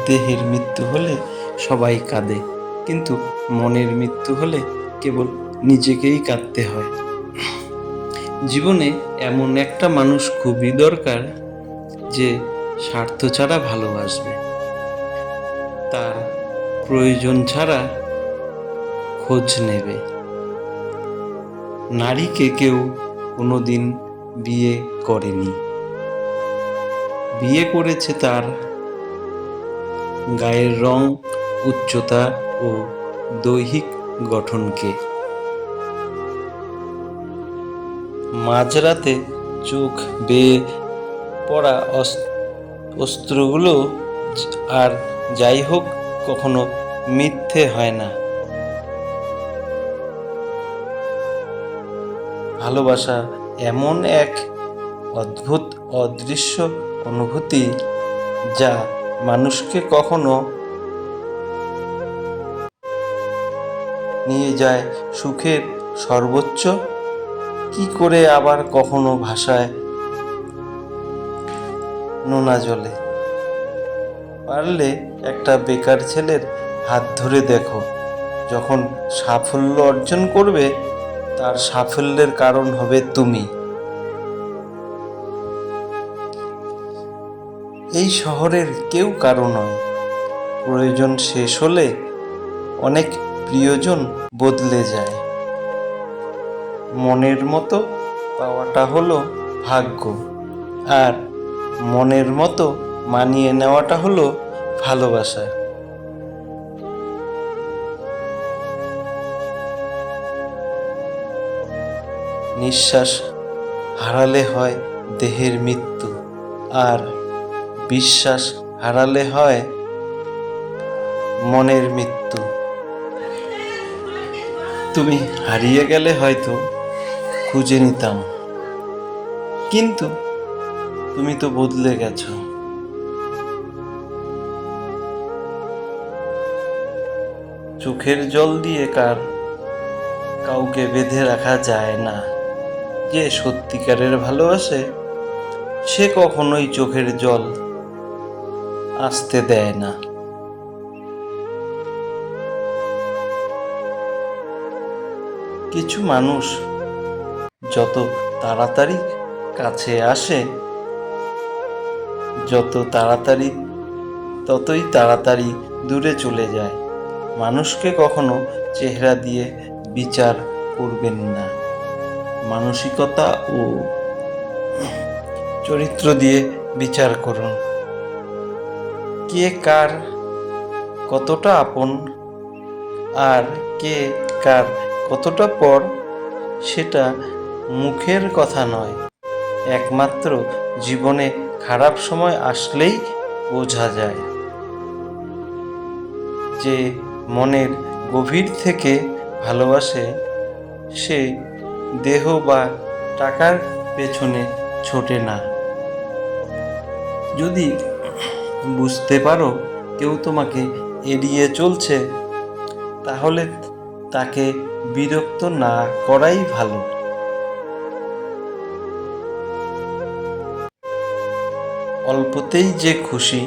দেহের মৃত্যু হলে সবাই কাঁদে, কিন্তু মনের মৃত্যু হলে কেবল নিজেকেই কাঁদতে হয়। জীবনে এমন একটা মানুষ খুবই দরকার যে স্বার্থ ছাড়া ভালোবাসবে, তার প্রয়োজন ছাড়া খোঁজ নেবে। নারীকে কেউ কোনোদিন বিয়ে করেনি, বিয়ে করেছে তার গায়ের রং, উচ্চতা ও দৈহিক গঠনকে। মাঝরাতে চোখ বেয়ে পড়া অস্ত্রগুলো আর যাই হোক কখনো মিথ্যে হয় না। ভালোবাসা এমন এক অদ্ভুত অদৃশ্য অনুভূতি যা মানুষকে কখনো নিয়ে যায় সুখের সর্বোচ্চ, কি করে আবার কখনো ভাষায় নোনা জলে। পারলে একটা বেকার ছেলের হাত ধরে দেখো, যখন সাফল্য অর্জন করবে তার সাফল্যের কারণ হবে তুমি। এই শহরের কেউ কারো নয়। প্রয়োজন শেষ হলে অনেক প্রিয়জন বদলে যায়। মনের মতো পাওয়াটা হলো ভাগ্য, আর মনের মতো মানিয়ে নেওয়াটা হলো ভালোবাসা। নিঃশ্বাস হারালে হয় দেহের মৃত্যু, আর বিশ্বাস হারালে হয় মনের মৃত্যু। তুমি হারিয়ে গেলে হয়তো খুঁজে নিতাম, কিন্তু তুমি তো বদলে গেছো। চোখের জল দিয়ে কাউকে বেঁধে রাখা যায় না। যে সত্যিকারের ভালোবাসে সে কখনোই চোখের জল আসতে দেয় না। কিছু মানুষ যত তাড়াতাড়ি কাছে আসে, ততই তাড়াতাড়ি দূরে চলে যায়। মানুষকে কখনো চেহারা দিয়ে বিচার করবেন না, মানসিকতা ও চরিত্র দিয়ে বিচার করুন। কে কার কতটা আপন আর কে কার কতটা পর, সেটা মুখের কথা নয়, একমাত্র জীবনে খারাপ সময় আসলেই বোঝা যায়। যে মনের গভীর থেকে ভালোবাসে সে দেহ বা টাকার পেছনে ছোটে না। যদি বুঝতে পারো কেউ তোমাকে এড়িয়ে চলছে, তাহলে তাকে বিরক্ত না করাই ভালো। অল্পতেই যে খুশি,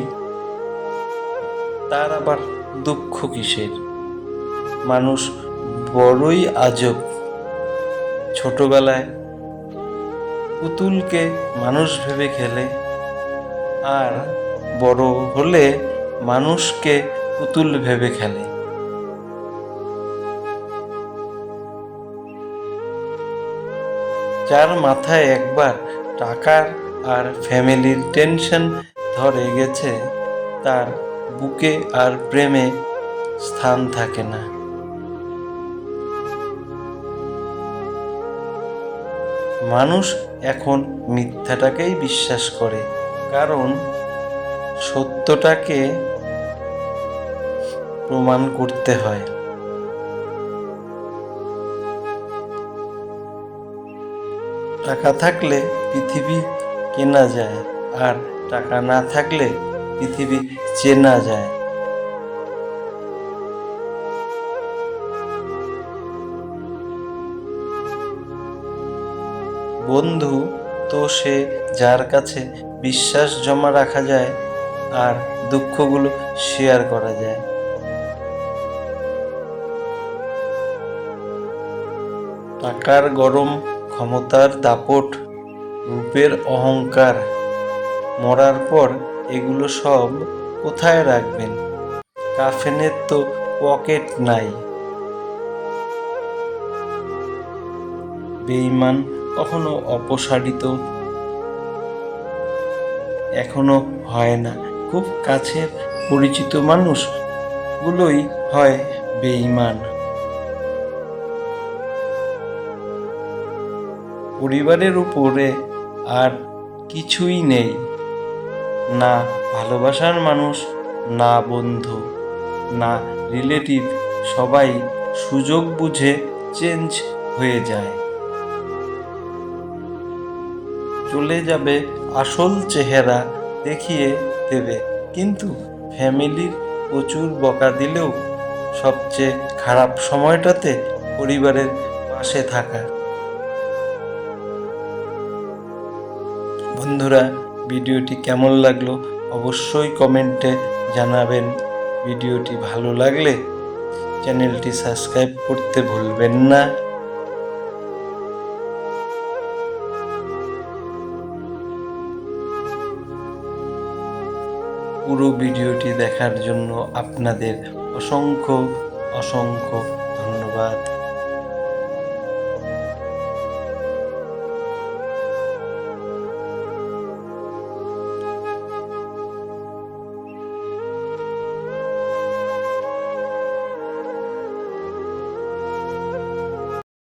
তার আবার দুঃখ কিসের? মানুষ বড়ই আজব। ছোটবেলায় পুতুলকে মানুষ ভেবে খেলে, আর বড় হলে মানুষকে পুতুল ভেবে খেলে। যার মাথায় একবার টাকার আর ফ্যামিলির টেনশন ধরে গেছে, তার বুকে আর প্রেমে স্থান থাকে না। মানুষ এখন মিথ্যাটাকেই বিশ্বাস করে, কারণ সত্যটাকে প্রমাণ করতে হয়। টাকা থাকলে পৃথিবী কেনা যায়, আর টাকা না থাকলে পৃথিবী চেনা যায়। বন্ধু তো সে যার কাছে বিশ্বাস জমা রাখা যায়, আর দুঃখগুলো শেয়ার করা যায়। টাকার গরম, ক্ষমতার দাপট, রূপের অহংকার, মরার পর এগুলো সব কোথায় রাখবেন? কাফেনের তো পকেট নাই। বেঈমান কখনো অপসারিত এখনো হয় না। খুব কাছের পরিচিত মানুষগুলোই হয় বেঈমান। পরিবারের উপরে আর কিছুই নেই, না ভালোবাসার মানুষ, না বন্ধু, না রিলেটিভ। সবাই সুযোগ বুঝে চেঞ্জ হয়ে যায়। চলে যাবে, আসল চেহারা দেখিয়ে দেবে, কিন্তু ফ্যামিলির প্রচুর বকা দিলেও সবচেয়ে খারাপ সময়টাতে পরিবারের পাশে থাকা। বন্ধুরা, ভিডিওটি কেমন লাগলো অবশ্যই কমেন্টে জানাবেন। ভিডিওটি ভালো লাগলে চ্যানেলটি সাবস্ক্রাইব করতে ভুলবেন না। পুরো ভিডিওটি দেখার জন্য আপনাদের অসংখ্য অসংখ্য ধন্যবাদ।